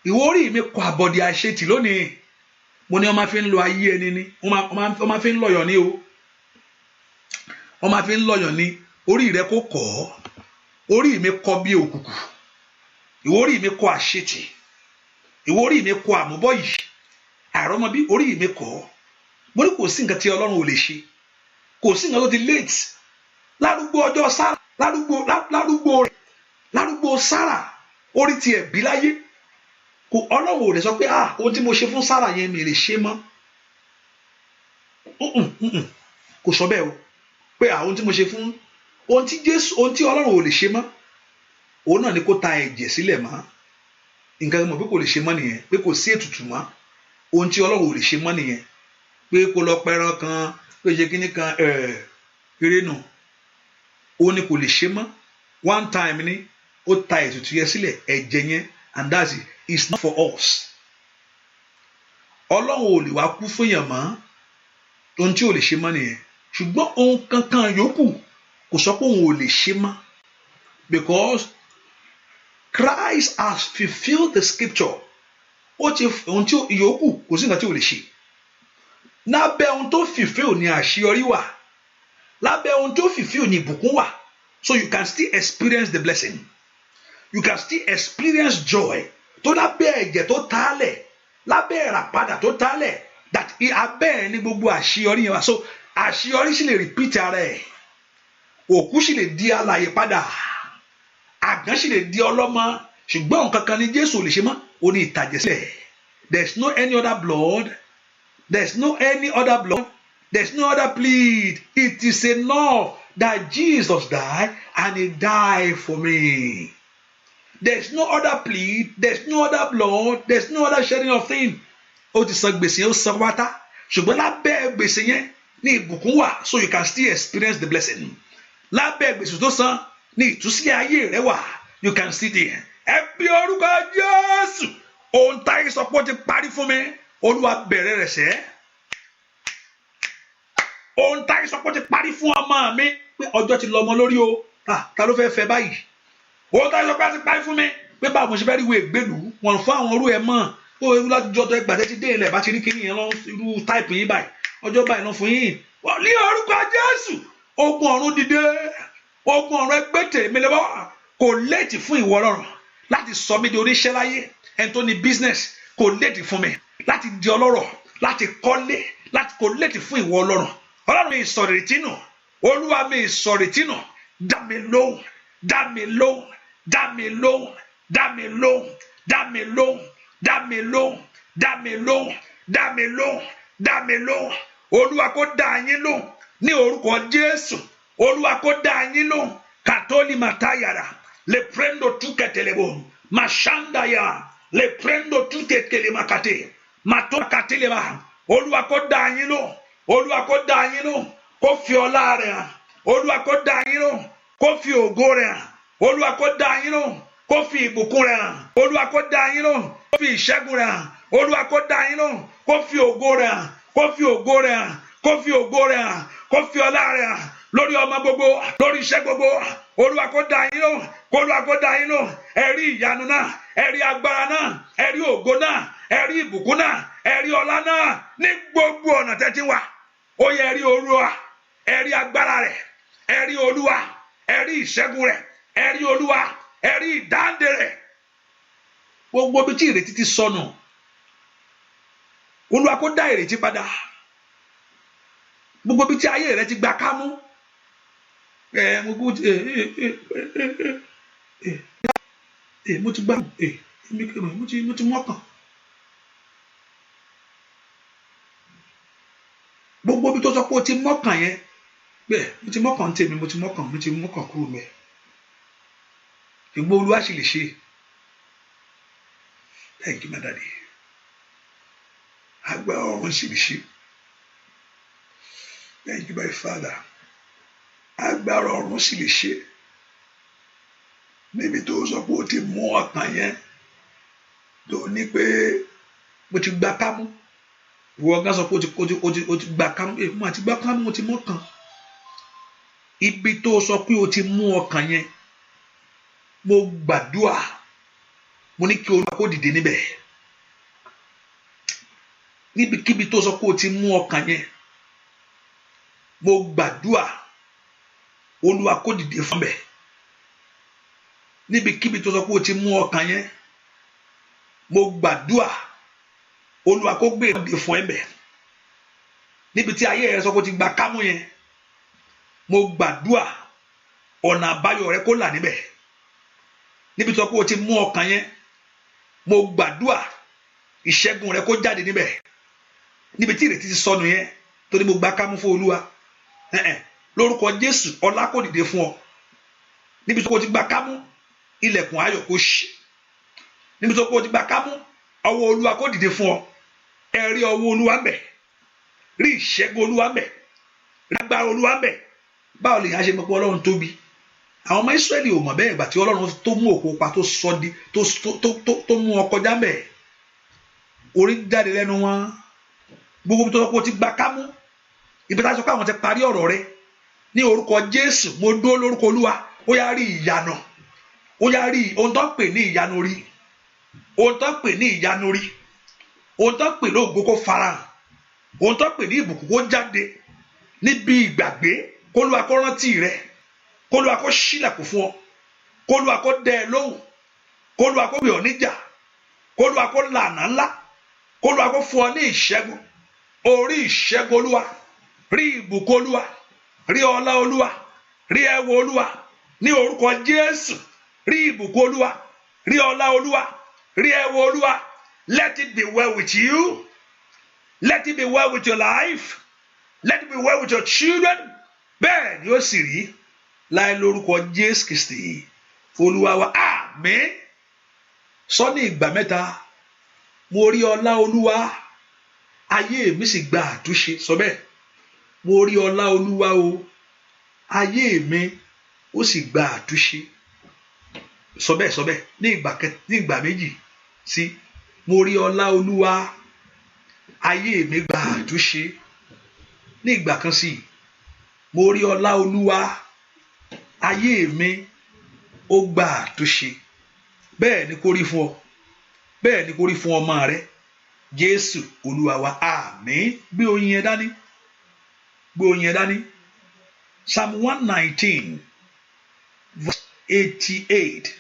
ìwọ orí mi kọ àbọ̀dè àṣetì lónìí mo ní wọ́n máa fi ń lo ayé ẹni ni wọ́n máa fi ń lọ̀yọ̀ ní o wọ́n máa fi ń lọ̀yọ̀ ní orí rẹ kò kọ́ orí mi kọ bí òkùnkùn ìwọ orí mi kọ àṣetì ìwọ orí mi kọ àmúbọ̀ yìí àìrọ́mọbí orí mi kọ́ mo ní kò sí nǹkan tí Ọlọ́run ò lè ṣe kò sí nǹkan tó ti late lárúgbó ọjọ́ Sára lárúgbó Sára orí ti ẹ̀bí láyé kò Ọlọ́run ò lè sọ pé ohun tí mo ṣe fún Sára yẹn mi lè ṣe mọ́ kò sọ bẹ́ẹ̀ o pé ohun tí mo ṣe fún ohun tí Ọlọ́run ò lè ṣe mọ́ òun náà ni kó ta ẹ̀jẹ̀ sílẹ̀ mọ́ nǹkan mọ̀ pé kò lè ṣe mọ́ nìyẹn pé kò sí ètùtù mọ́ ohun tí Ọlọ́run ò lè ṣe mọ́ nìyẹn pé kó lọ pẹran kan pé ṣe kíní kan eré nù òun ni kò lè ṣe mọ́ one time ni ó ta ètùtù yẹn sílẹ̀ ẹ̀jẹ̀ yẹn and that's it it's not for us Ọlọ́run ò lè wá kú fún yàn mọ́ ohun tí ò lè ṣe mọ́ nìyẹn ṣùgbọ́n ohun kankan yòókù kò sọ pé òun ò lè ṣe mọ́ because Christ has fulfilled the scripture ó ti ohun tí yòókù kò sí nǹkan tí ò lè ṣe lábẹ́ ohun tó fulfill ni àṣeyọrí wà lábẹ́ ohun tó fulfill ni ìbùkún wà so you can still experience the blessing you can still experience joy tó lábẹ́ ẹ̀jẹ̀ tó tálẹ̀ lábẹ́ ìràpadà tó tálẹ̀ that abẹ́ ẹ̀ ní gbogbo àṣeyọrí yẹn wà so àṣeyọrí sì lè repeat ara ẹ̀ òkú sì lè di alààyè padà àgàn sì lè di ọlọ́mọ ṣùgbọ́n nǹkan kan ní Jésù ò lè ṣe mọ́ ó ní ìtàjẹ̀sílẹ̀ there's no any other blood there's no other plead it is enough that Jesus died and he died for me there's no other plead there's no other blood there's no other shedding of thing ó ti san gbèsè yẹn ó san wátá ṣùgbọ́n lábẹ́ gbèsè yẹn ní ìbùkún wà so you can still experience the blessing lábẹ́ gbèsè tó san ní ìtúsílẹ̀ ayé rẹ wà you can see there ẹ bí orúkọ Jésù ohun táyé sọ pé ó ti parí fún mi Olúwa bẹ̀rẹ̀ rẹ̀ sẹ́ ohun táyé sọ pé ó ti parí fún ọmọ mi pé ọjọ́ ti lọ ọmọ lórí o ta ló fẹ́ fẹ́ báyìí ohun táyé sọ pé ó ti parí fún mi pé báwo ṣe fẹ́ rí ìwé ìgbélú wọn fún àwọn orú ẹ̀ mọ́ ó ewu láti jọ́ tó ẹgbàá tẹ́tí dé ilẹ̀ bá ti rí kíní yẹn lọ irú táìpù yín báyìí ọjọ́ báyìí lọ fún yín wọ́n ní orúkọ Jésù ogun ọ̀run dìde ogun ọ̀run ẹgbẹ́ tèmi lọ́wọ́ kò léètì fún ìwọ Ọlọ́run láti sọ mí di oníṣẹ́ láyé ẹni tó ní business kò léètì fún mi láti di ọlọ́rọ̀ láti kọ́lé láti kò léètì fún ìwọ Ọlọ́run Ọlọ́run mi ìsọ̀rètí nù Olúwa mi ìsọ̀rètí nù dá mi lóhùn dá mi lóhùn dá mi lóhùn dá mi lóhùn dá mi lóhùn dá mi lóhùn dá mi lóhùn dá mi lóhùn dá mi lóhùn Olúwa kó dá yín lóhùn ní orúkọ Jésù Olúwa kó dá yín lóhùn kàtólì màtáyàrá le prendo tu ketelebo mashanda ya le prendo tu ketele makate mato katele ba Olúwa kó dá yín lóhùn Olúwa kó dá yín lóhùn kó fi ọlá rẹ̀ hàn Olúwa kó dá yín lóhùn kó fi ògo rẹ̀ hàn Olúwa kó dá yín lóhùn kó fi ìbùkún rẹ̀ hàn Olúwa kó dá yín lóhùn kó fi ìṣẹ́gun rẹ̀ hàn Olúwa kó dá yín lóhùn kó fi ògo rẹ̀ hàn kó fi ògo rẹ̀ hàn kó fi ògo rẹ̀ hàn kó fi ọlá rẹ̀ hàn lórí ọmọ gbogbo lórí iṣẹ́ gbogbo Olúwa kó dá yín lóhùn Olúwa kó dá yín lóhùn ẹ rí ìyanu náà ẹ rí agbára náà ẹ rí ògo náà ẹ rí ìbùkún náà ẹ rí ọlá náà ní gbogbo ọ̀nà tẹ́tí wà ó yẹ ẹ rí Olúwa ẹ rí agbára rẹ̀ ẹ rí Olúwa ẹ rí ìṣẹ́gun rẹ̀ ẹ rí Olúwa ẹ rí ìdáǹdè rẹ̀ gbogbo bí tí ìrètí ti sọnù Olúwa kó dá ìrètí padà gbogbo bí tí ayé rẹ ti gba kámú mo ti gbà mo ti mọ́kàn gbogbo bí tó sọ pé o ti mọ́kàn yẹn bẹ́ẹ̀ mo ti mọ́kàn tèmi mo ti mọ́kàn kúrò mẹ́ ìgbó Olúwa sì lè ṣe thank you my daddy àgbà ọ̀run sì lè ṣe thank you my father agbára ọ̀run sì lè ṣe níbi tó sọ pé o ti mú ọkàn yẹn tó ní pé mo ti gba kámú ìwọ ọgá sọ pé o ti gba kámú mo àti gba kámú mo ti mú ọkàn ibi tó sọ pé o ti mú ọkàn yẹn mo gbàdúrà mo ní kí Olúwa kó dìde níbẹ̀ níbikíbi tó sọ pé o ti mú ọkàn yẹn mo gbàdúrà Olúwa kó dìde fún bẹ̀ níbikíbi tó sọ pé o ti mú ọkàn yẹn mo gbàdúrà Olúwa kó gbé ìdè fún ẹ bẹ̀ níbi tí ayé rẹ sọ pé o ti gba kámú yẹn mo gbàdúrà ọ̀nà àbáyọ rẹ kó là níbẹ̀ níbi tó sọ pé o ti mú ọkàn yẹn mo gbàdúrà ìṣẹ́gun rẹ kó jáde níbẹ̀ níbi tí ìrètí ti sọnù yẹn tó ní mo gba kámú fún Olúwa lórúkọ Jésù ọlá kó dìde fún ọ níbi tó kó ti gba kámú ilẹ̀kùn ayọ̀ kó ṣí níbi tó kó ti gba kámú ọwọ́ Olúwa kó dìde fún ọ ẹ rí ọwọ́ Olúwa ń bẹ rí ìṣẹ́gun Olúwa ń bẹ rí agbára Olúwa ń bẹ báwo lè yàn ṣe mọ̀ pé Ọlọ́run tóbi àwọn ọmọ Ísírẹ́lì ò mọ̀ bẹ́ẹ̀ ìgbà tí Ọlọ́run tó mú òkú pa tó sọ di tó mú ọ kọjá ń bẹ orí jáde lẹ́nu wọn gbogbo tó kó ti gba kámú ibi tá a sọ pé àwọn ti parí ọ̀rọ̀ rẹ ní orúkọ Jésù mo dúró lórúkọ Olúwa ó yá rí ìyanu ó yá rí ohun tó ń pè ní ìyanu rí ohun tó ń pè ní ìyanu rí ohun tó ń pè ní ògo kó farahàn ohun tó ń pè ní ìbùkún kó jáde níbi ìgbàgbé k'Olúwa kó rántí rẹ k'Olúwa kó ṣílẹ̀kùn fún ọ k'Olúwa kó dẹ ẹ lóhùn k'Olúwa kó bì ọ́ níjà k'Olúwa kó lànà ńlá k'Olúwa kó fún ọ ní ìṣẹ́gun orí ìṣẹ́gun Olúwa rí ìbùkún Olúwa rí ọlá Olúwa rí ẹwọ Olúwa ní orúkọ Jésù rí ìbùkún Olúwa rí ọlá Olúwa rí ẹwọ Olúwa let it be well with you let it be well with your life let it be well with your children bẹ́ẹ̀ ni ó sì rí láì lórúkọ Jésù Kristi Olúwa wa àmín sọ ní ìgbà mẹ́ta mo rí ọlá Olúwa ayé mi sì gba àtúnṣe sọ bẹ́ẹ̀ mo rí ọlá Olúwa o ayé mi ó sì gba àtúnṣe sọ bẹ́ẹ̀ ní ìgbà méjì sí mo rí ọlá Olúwa ayé mi gba àtúnṣe ní ìgbà kan sí mo rí ọlá Olúwa ayé mi ó gba àtúnṣe bẹ́ẹ̀ ni kó rí fún ọ bẹ́ẹ̀ ni kó rí fún ọmọ rẹ Jésù Olúwa wa àmín gbé oyin yẹn dání gbé oyin yẹn dání Psalm 119 verse 88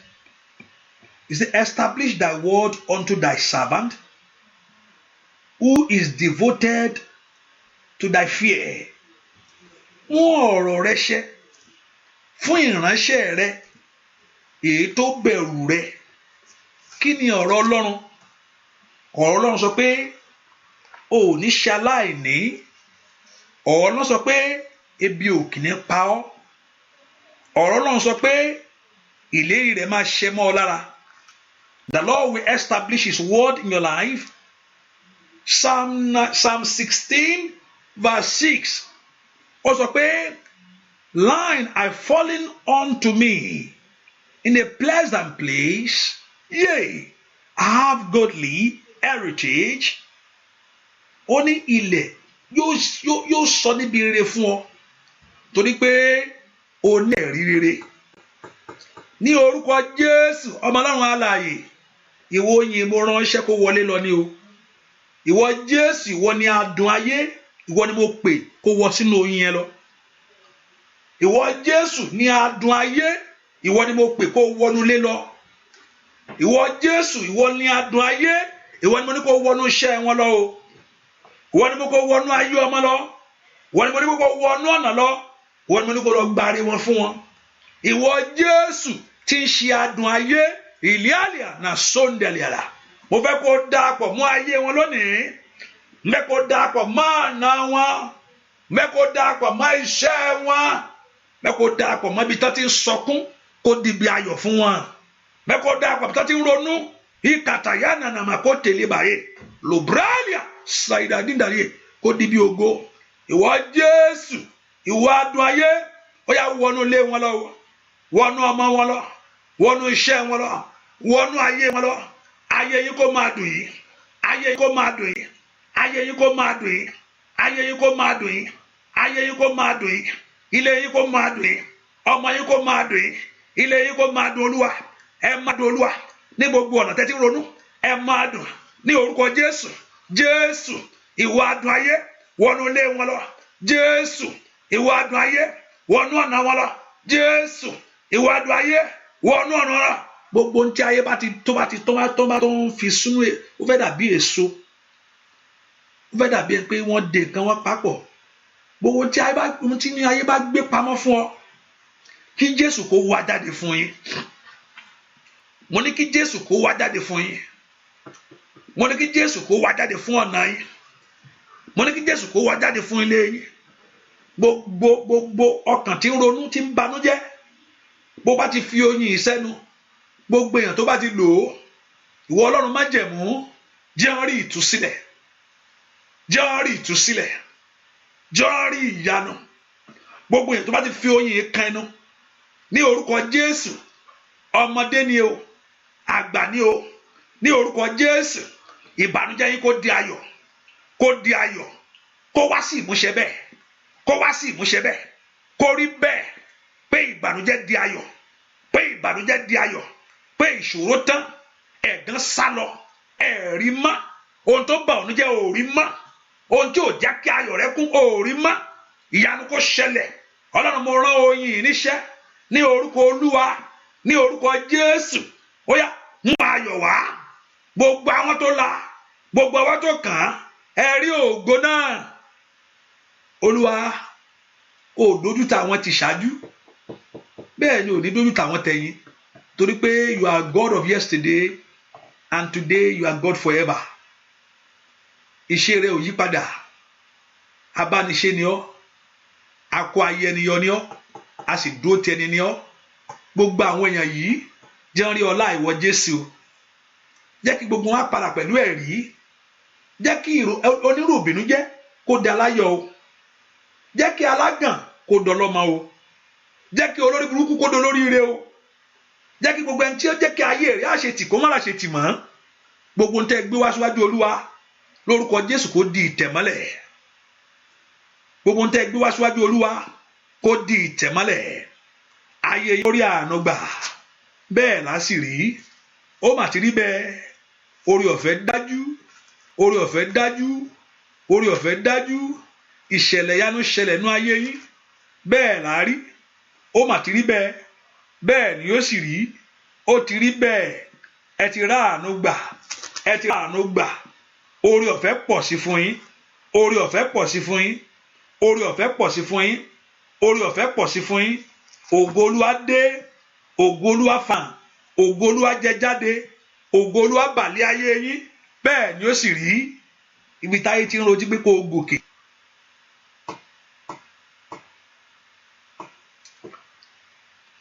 it says establish thy word unto thy servant who is devoted to thy fear mú ọ̀rọ̀ rẹ ṣẹ fún ìránṣẹ́ rẹ èyí tó bẹ̀rù rẹ kí ni ọ̀rọ̀ Ọlọ́run sọ pé o ò ní ṣaláìní ọ̀rọ̀ Ọlọ́run sọ pé ebi ò kì ní pa ọ́ ọ̀rọ̀ Ọlọ́run sọ pé ìlérí rẹ̀ máa ṣẹ mọ́ ọ lára. The Lord will establish his word in your life. Psalm 16 verse 6. Ó sọ pé, line are falling unto me in a pleasant place. Yea, I have godly heritage. Ó ní ilẹ̀ yóò sọ níbi rere fún ọ torí pé o ní ẹ̀rí rere. Ní orúkọ Jésù ọmọ Ọlọ́run alààyè, ìwọ oyin mo ránṣẹ́ kó wọlé lọ ní o. Ìwọ Jésù, ìwọ ni adùn ayé, ìwọ ni mo pè kó wọ sínú oyin yẹn lọ. Ìwọ Jésù ni adùn ayé, ìwọ ni mo pè kó wọnú ilé lọ. Ìwọ Jésù, ìwọ ni adùn ayé, ìwọ ni mo ní kó wọnú iṣẹ́ wọn lọ o. Ìwọ ni mo kó wọnú ayé ọmọ lọ. Ìwọ ni mo ní kó wọnú ọ̀nà lọ. Ìwọ ni mo ní kó lọ gbárí wọn fún wọn. Ìwọ Jésù tí ń ṣe adùn ayé, ìlíàlíà na sóńdẹ̀lìàlà. Mo fẹ́ kó dàpọ̀ mọ́ ayé wọn lónìí. Mo fẹ́ kó dàpọ̀ mọ́ àná wọn. Mo fẹ́ kó dàpọ̀ mọ́ iṣẹ́ wọn. Mo fẹ́ kó dàpọ̀ mọ́ ibi tí wọ́n ti ń sọkún kó di ibi ayọ̀ fún wọn. Mo fẹ́ kó dàpọ̀ bí wọ́n ti ń ronú. Ìkàtàyà nànàmà kó tẹ̀lé báyé. Lòbráàlìà ṣàìdàdídàrí kó di ibi ògo. Ìwọ Jésù, ìwọ adùn ayé, ó yá wọnú ilé wọn lọ, wọnú ọmọ wọn lọ, wọnú iṣẹ́ wọn lọ, wọnú ayé wọn lọ. Ayé yín kó máa dùn yín. Ayé yín kó máa dùn yín. Ayé yín kó máa dùn yín. Ayé yín kó máa dùn yín. Ayé yín kó máa dùn yín. Ilé yín kó máa dùn yín. Ọmọ yín kó máa dùn yín. Ilé yín kó máa dùn Olúwa. Ẹ máa dùn Olúwa ní gbogbo ọ̀nà tẹ́tí ronú. Ẹ máa dùn ní orúkọ Jésù. Jésù, ìwọ adùn ayé, wọnú ilé wọn lọ. Jésù, ìwọ adùn ayé, wọnú ọ̀nà wọn lọ. Jésù, ìwọ adùn ayé, wọnú ọ̀nà wọn lọ. Gbogbo ohun tí ayé bá ti tó ń fi sínú ẹ̀, ó fẹ́ dàbí èso. Ó fẹ́ dàbí pé wọ́n de nǹkan wọn papọ̀. Gbogbo ohun tí ayé bá gbé pamọ́ fún ọ, kí Jésù kó wá jáde fún yín. Mo ní kí Jésù kó wá jáde fún yín. Mo ní kí Jésù kó wá jáde fún ọ̀nà yín. Mo ní kí Jésù kó wá jáde fún ilé yín. Gbogbo ọkàn tí ń ronú, tí ń banújẹ́, bó bá ti fi oyin ìsẹ́nu, gbogbo èèyàn tó bá ti lò ó, ìwọ Ọlọ́run májẹ̀mú, jẹ́ ó rí ìtúsílẹ̀, jẹ́ ó rí ìtúsílẹ̀, jẹ́ ó rí ìyanu. Gbogbo èèyàn tó bá ti fi oyin kan ẹnu, ní orúkọ Jésù, ọmọdé ni o, àgbà ni o, ní orúkọ Jésù, ìbànújẹ́ yín kó di ayọ̀, kó di ayọ̀, kó wá sí ìmúṣẹ bẹ́ẹ̀, kó wá sí ìmúṣẹ bẹ́ẹ̀, kó rí bẹ́ẹ̀, pé ìbànújẹ́ di ayọ̀, pé ìbànújẹ́ di ayọ̀, pé ìṣòro tán, ẹ̀gàn sálọ, ẹ̀rí mọ́, ohun tó bà ọ́ jẹ́ òrí mọ́, ohun tí ò já kí ayọ̀ rẹ kún òrí mọ́, ìyanu kó ṣẹlẹ̀. Ọlọ́run, mo rán oyin níṣẹ́ ní orúkọ Olúwa, ní orúkọ Jésù. Ó yá, mú ayọ̀ wá. Gbogbo àwọn tó la, gbogbo àwọn tó kàn án, ẹ rí ògo náà. Olúwa, ò dójú tà àwọn tí ṣáájú, bẹ́ẹ̀ ni ò ní dójú tà àwọn tẹ̀yìn, torí pé you are God of yesterday and today you are God forever. Iṣẹ́ rẹ ò yí padà. Abániṣe ni ọ́, akọ ayé ẹni yọ ni ọ́, a sì dúró ti ẹni ni ọ́. Gbogbo àwọn èèyàn yìí jẹ́ rí ọlá ìwọ Jésù. Jẹ́ kí gbogbo wọn padà pẹ̀lú ẹ̀rí. Jẹ́ kí oníròbìnújẹ́ kó di aláyọ̀ o. Jẹ́ kí alágàn kó dọlọ́mọ o. Jẹ́ kí olórí burúkú kó dolórí ire o. Jẹ́ kí gbogbo ẹni tí ó jẹ́ kí ayé rẹ̀ àṣetì kó má ra ṣe tì mọ́. Gbogbo ń tẹ́ gbé wá síwájú Olúwa lórúkọ Jésù kó di ìtẹ̀mọ́lẹ̀. Gbogbo ń tẹ́ gbé wá síwájú Olúwa kó di ìtẹ̀mọ́lẹ̀. Ayé orí àánú gbà. Bẹ́ẹ̀ lásì rí. Ó mà ti rí bẹ́ẹ̀. Orí ọ̀fẹ́ dájú. Orí ọ̀fẹ́ dájú. Orí ọ̀fẹ́ dájú. Ìṣẹ̀lẹ̀ yanu ṣẹlẹ̀ nú ayé yín. Bẹ́ẹ̀ là rí. Ó mà ti rí bẹ́ẹ̀. Bẹ́ẹ̀ ni ó sì rí. Ó ti rí bẹ́ẹ̀. Ẹ ti rá àánú gbà. Ẹ ti rá àánú gbà. Orí ọ̀fẹ́ pọ̀ sí fún yín. Orí ọ̀fẹ́ pọ̀ sí fún yín. Orí ọ̀fẹ́ pọ̀ sí fún yín. Orí ọ̀fẹ́ pọ̀ sí fún yín. Ògo Olúwa dé. Ògo Olúwa fàn. Ògo Olúwa jẹ jáde. Ògo Olúwa bàlẹ́ ayé yín. Bẹ́ẹ̀ ni ó sì rí. Ibi táyé ti ń rojú pé kó o gòkè.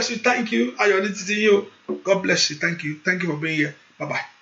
bless you. Thank you. God bless you. Thank you. Thank you for being here. Bye bye.